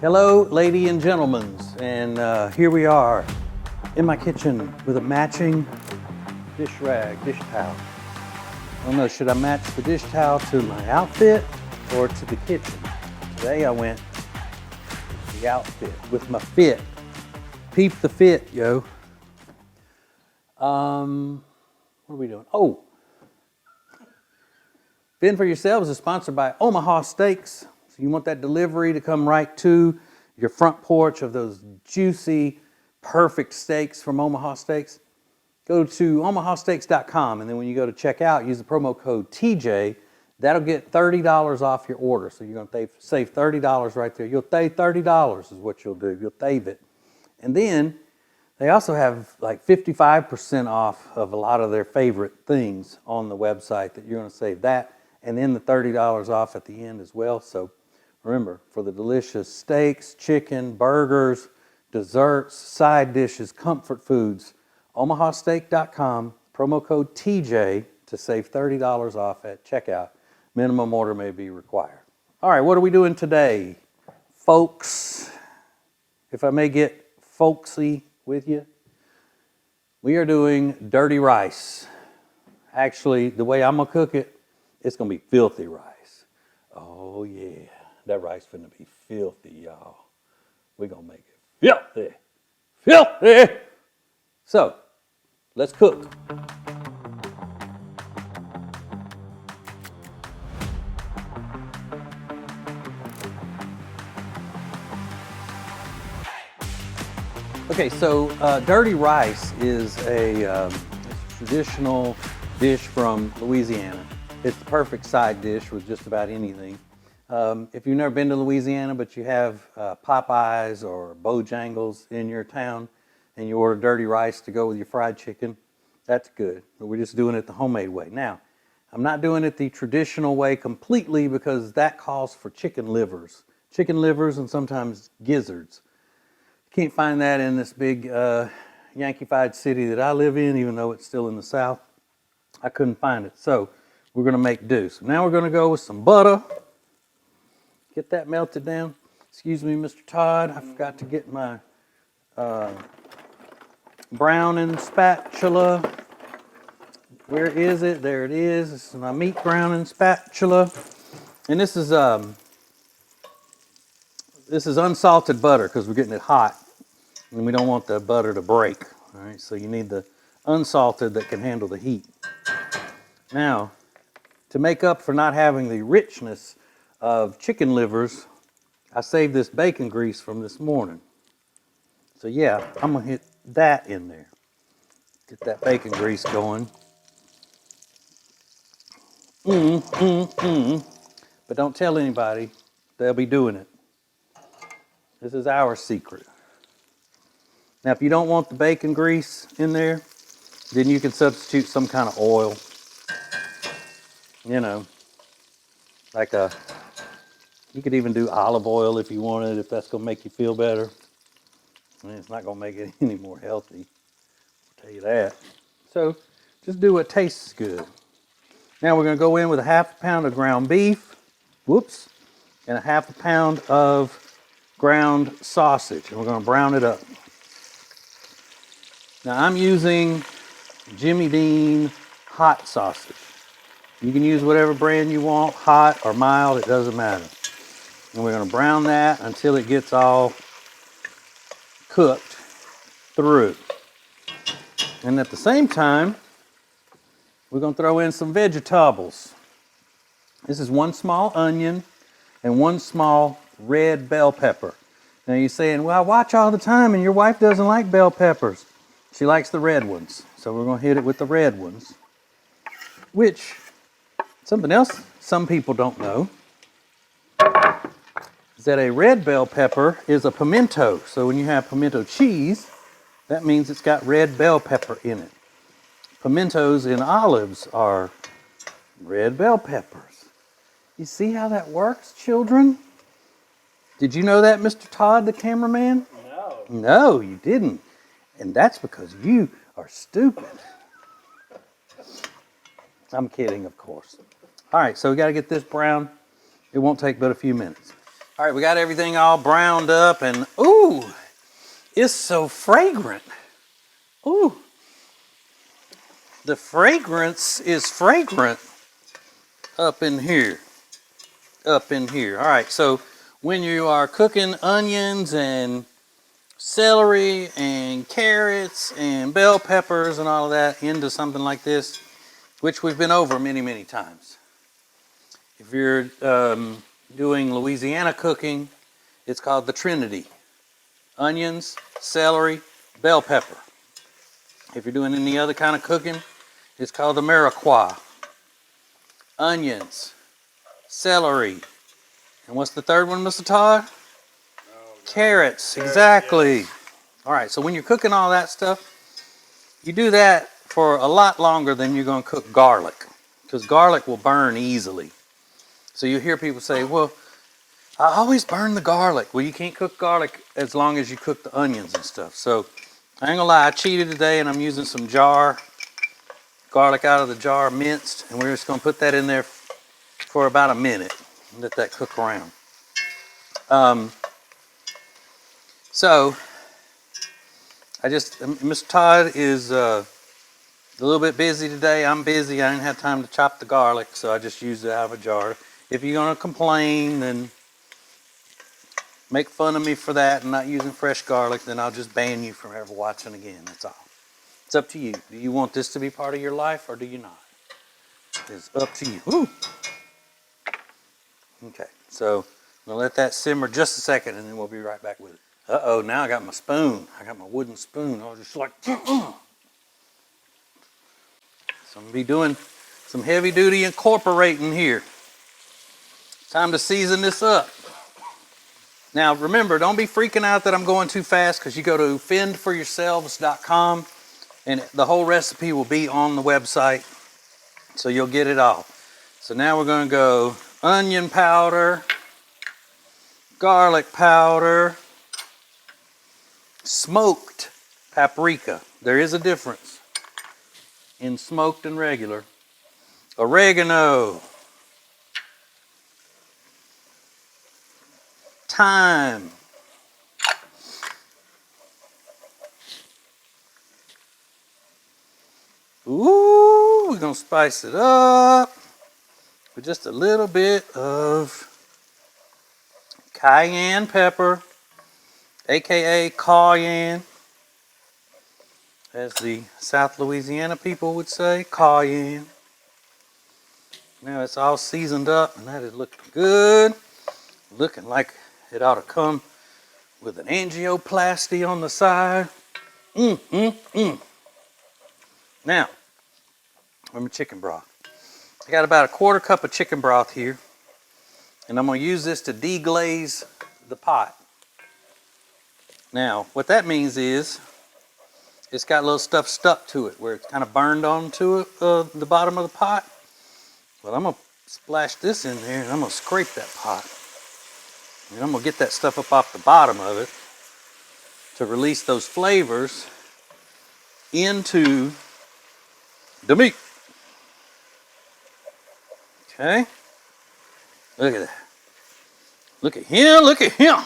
Hello, ladies and gentlemen, and here we are in my kitchen with a matching dish towel. I don't know, should I match the dish towel to my outfit or to the kitchen? Today I went with the outfit, with my fit. Peep the fit, yo. What are we doing? Oh, Fend for Yourselves is sponsored by Omaha Steaks. So you want that delivery to come right to your front porch of those juicy, perfect steaks from Omaha Steaks. Go to omahasteaks.com, and then when you go to checkout, use the promo code TJ. That'll get $30 off your order. So you're going to save $30 right there. You'll save $30 is what you'll do. You'll save it. And then they also have like 55% off of a lot of their favorite things on the website that you're going to save that. And then the $30 off at the end as well. So remember, for the delicious steaks, chicken, burgers, desserts, side dishes, comfort foods, omahasteak.com, promo code TJ to save $30 off at checkout. Minimum order may be required. All right, what are we doing today, folks? If I may get folksy with you, we are doing dirty rice. Actually, the way I'm going to cook it, it's going to be filthy rice. Oh, yeah. That rice finna be filthy, y'all. We're going to make it filthy. Filthy! So, let's cook. Okay, so dirty rice is a traditional dish from Louisiana. It's the perfect side dish with just about anything. If you've never been to Louisiana, but you have Popeyes or Bojangles in your town, and you order dirty rice to go with your fried chicken, that's good. But we're just doing it the homemade way. Now, I'm not doing it the traditional way completely because that calls for chicken livers. Chicken livers and sometimes gizzards. You can't find that in this big Yankeefied city that I live in, even though it's still in the South. I couldn't find it. So we're going to make do. So now we're going to go with some butter. Get that melted down. Excuse me, Mr. Todd. I forgot to get my browning spatula. Where is it? There it is. This is my meat browning spatula. And this is unsalted butter because we're getting it hot. And we don't want the butter to break. All right, so you need the unsalted that can handle the heat. Now, to make up for not having the richness of chicken livers, I saved this bacon grease from this morning. So yeah, I'm gonna hit that in there. Get that bacon grease going. But don't tell anybody, they'll be doing it. This is our secret. Now, if you don't want the bacon grease in there, then you can substitute some kind of oil. You know, like you could even do olive oil if you wanted, if that's going to make you feel better. I mean, it's not going to make it any more healthy, I'll tell you that. So just do what tastes good. Now we're going to go in with a half a pound of ground beef, and a half a pound of ground sausage, and we're going to brown it up. Now I'm using Jimmy Dean hot sausage. You can use whatever brand you want, hot or mild, it doesn't matter. And we're going to brown that until it gets all cooked through. And at the same time, we're going to throw in some vegetables. This is 1 small onion and 1 small red bell pepper. Now you're saying, well, I watch all the time and your wife doesn't like bell peppers. She likes the red ones. So we're going to hit it with the red ones. Which, something else some people don't know, is that a red bell pepper is a pimento. So when you have pimento cheese, that means it's got red bell pepper in it. Pimentos in olives are red bell peppers. You see how that works, children? Did you know that, Mr. Todd, the cameraman? No. No, you didn't. And that's because you are stupid. I'm kidding, of course. All right, so we got to get this brown. It won't take but a few minutes. All right, we got everything all browned up and ooh, it's so fragrant. Ooh, the fragrance is fragrant up in here, up in here. All right, so when you are cooking onions and celery and carrots and bell peppers and all of that into something like this, which we've been over many, many times. If you're doing Louisiana cooking, it's called the Trinity. Onions, celery, bell pepper. If you're doing any other kind of cooking, it's called the Mariquois. Onions, celery, and what's the third one, Mr. Todd? Carrots, exactly. All right, so when you're cooking all that stuff, you do that for a lot longer than you're going to cook garlic, because garlic will burn easily. So you hear people say, well, I always burn the garlic. Well, you can't cook garlic as long as you cook the onions and stuff. So I ain't gonna lie, I cheated today and I'm using some garlic out of the jar minced, and we're just gonna put that in there for about a minute and let that cook around. So Mr. Todd is a little bit busy today. I'm busy. I didn't have time to chop the garlic, so I just used it out of a jar. If you're gonna complain, then make fun of me for that and not using fresh garlic, then I'll just ban you from ever watching again. That's all. It's up to you. Do you want this to be part of your life or do you not? It's up to you. Ooh. Okay, so I'm gonna let that simmer just a second and then we'll be right back with it. Uh-oh, now I got my spoon. I got my wooden spoon. I was just like, So I'm gonna be doing some heavy duty incorporating here. Time to season this up. Now remember, don't be freaking out that I'm going too fast, because you go to fendforyourselves.com and the whole recipe will be on the website, so you'll get it all. So now we're going to go onion powder, garlic powder, smoked paprika. There is a difference in smoked and regular. Oregano, thyme, ooh, we're going to spice it up with just a little bit of cayenne pepper, aka cayenne, as the South Louisiana people would say, cayenne. Now it's all seasoned up and that is looking good. Looking like it ought to come with an angioplasty on the side. Now, for my chicken broth. I got about a quarter cup of chicken broth here, and I'm going to use this to deglaze the pot. Now, what that means is it's got a little stuff stuck to it where it's kind of burned onto it, the bottom of the pot. Well, I'm going to splash this in there and I'm going to scrape that pot. And I'm going to get that stuff up off the bottom of it to release those flavors into the meat. Okay? Look at that. Look at him, look at him.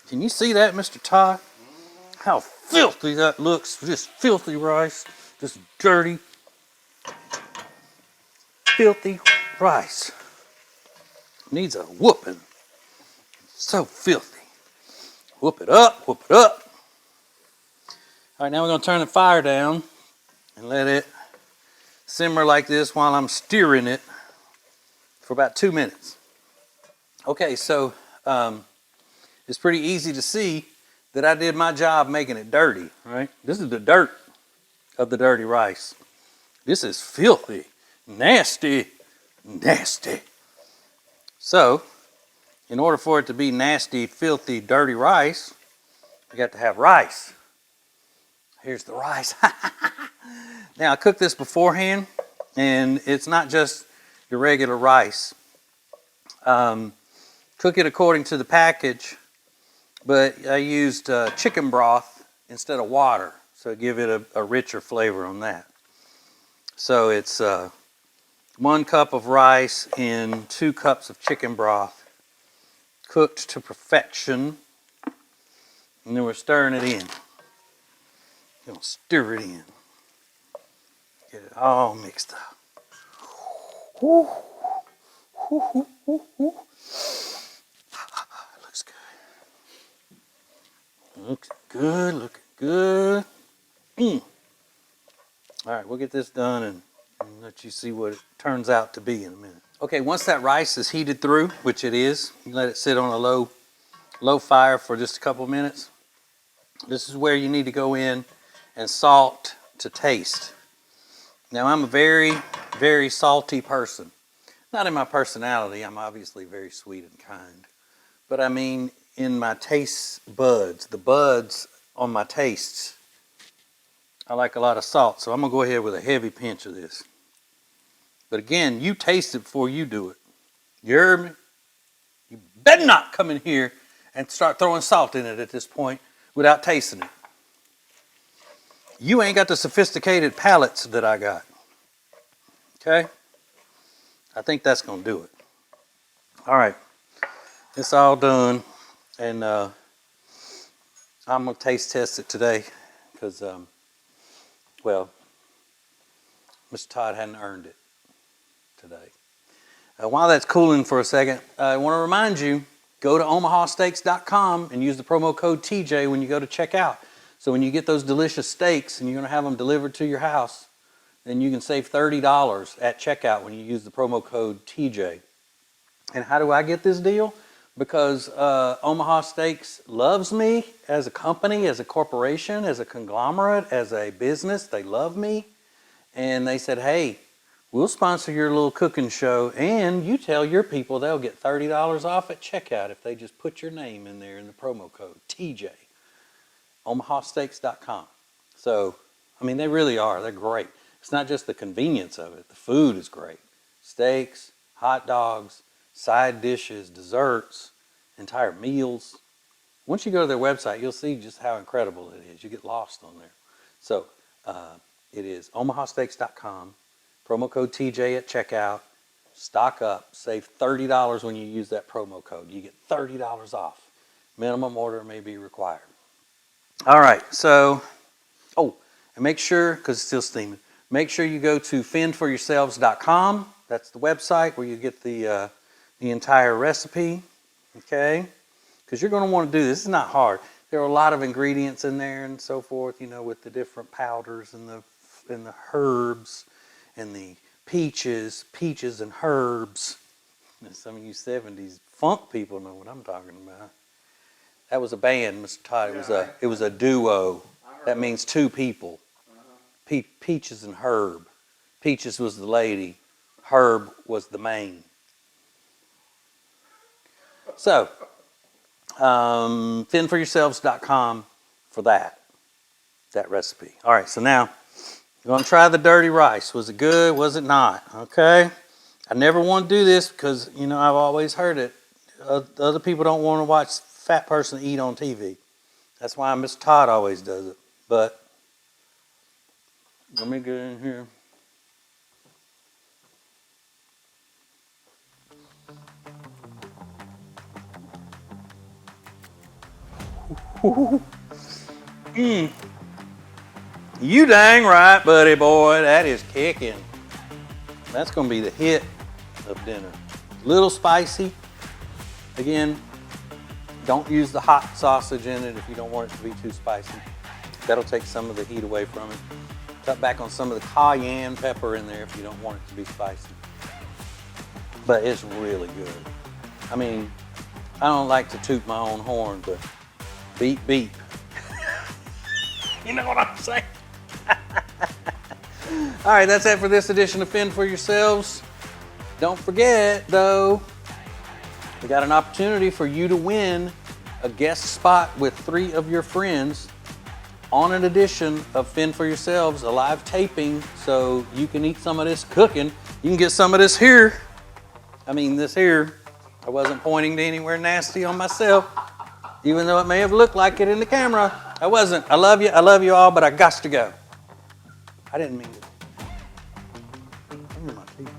Can you see that, Mr. Todd? How filthy that looks. Just filthy rice. Just dirty, filthy rice. Needs a whooping. So filthy. Whoop it up, whoop it up. All right, now we're going to turn the fire down and let it simmer like this while I'm stirring it for about 2 minutes. Okay, so it's pretty easy to see that I did my job making it dirty, right? This is the dirt of the dirty rice. This is filthy, nasty, nasty. So, in order for it to be nasty, filthy, dirty rice, you got to have rice. Here's the rice. Now, I cooked this beforehand, and it's not just your regular rice. Cook it according to the package, but I used chicken broth instead of water, so give it a richer flavor on that. So it's 1 cup of rice in 2 cups of chicken broth. cooked to perfection. And then we're stirring it in. You're gonna stir it in. Get it all mixed up. Woo. Woo, woo, woo, woo. Looks good. Looks good, looking good. All right, we'll get this done and let you see what it turns out to be in a minute. Okay, once that rice is heated through, which it is, you let it sit on a low fire for just a couple of minutes. This is where you need to go in and salt to taste. Now, I'm a very, very salty person. Not in my personality, I'm obviously very sweet and kind. But I mean in my taste buds, the buds on my tastes. I like a lot of salt, so I'm going to go ahead with a heavy pinch of this. But again, you taste it before you do it. You heard me? You better not come in here and start throwing salt in it at this point without tasting it. You ain't got the sophisticated palates that I got. Okay? I think that's going to do it. All right. It's all done. And I'm going to taste test it today because, well, Mr. Todd hadn't earned it today. While that's cooling for a second, I want to remind you, go to omahasteaks.com and use the promo code TJ when you go to checkout. So when you get those delicious steaks and you're going to have them delivered to your house, then you can save $30 at checkout when you use the promo code TJ. And how do I get this deal? Because Omaha Steaks loves me as a company, as a corporation, as a conglomerate, as a business. They love me. And they said, hey, we'll sponsor your little cooking show, and you tell your people they'll get $30 off at checkout if they just put your name in there in the promo code, TJ. omahasteaks.com. So, I mean, they really are. They're great. It's not just the convenience of it. The food is great. Steaks, hot dogs, side dishes, desserts, entire meals. Once you go to their website, you'll see just how incredible it is. You get lost on there. So, it is omahasteaks.com. Promo code TJ at checkout. Stock up. Save $30 when you use that promo code. You get $30 off. Minimum order may be required. All right, so, and make sure, because it's still steaming, make sure you go to fendforyourselves.com. That's the website where you get the entire recipe, okay? Because you're going to want to do this. This is not hard. There are a lot of ingredients in there and so forth, with the different powders and the herbs and the peaches and herbs. And some of you 70s funk people know what I'm talking about. That was a band, Mr. Todd. It was a duo. That means two people. Peaches and Herb. Peaches was the lady. Herb was the main. So, fendforyourselves.com for that recipe. All right, so now you're going to try the dirty rice. Was it good? Was it not? Okay. I never want to do this because, I've always heard it. Other people don't want to watch fat person eat on TV. That's why Mr. Todd always does it. But let me get in here. You dang right, buddy boy. That is kicking. That's going to be the hit of dinner. Little spicy. Again, don't use the hot sausage in it if you don't want it to be too spicy. That'll take some of the heat away from it. Cut back on some of the cayenne pepper in there if you don't want it to be spicy. But it's really good. I mean, I don't like to toot my own horn, but beep, beep. You know what I'm saying? All right, that's it for this edition of Fend for Yourselves. Don't forget, though, we got an opportunity for you to win a guest spot with 3 of your friends on an edition of Fend for Yourselves, a live taping, so you can eat some of this cooking. You can get some of this here. This here. I wasn't pointing to anywhere nasty on myself, even though it may have looked like it in the camera. I wasn't. I love you all, but I got to go. I didn't mean to. Give me my teeth.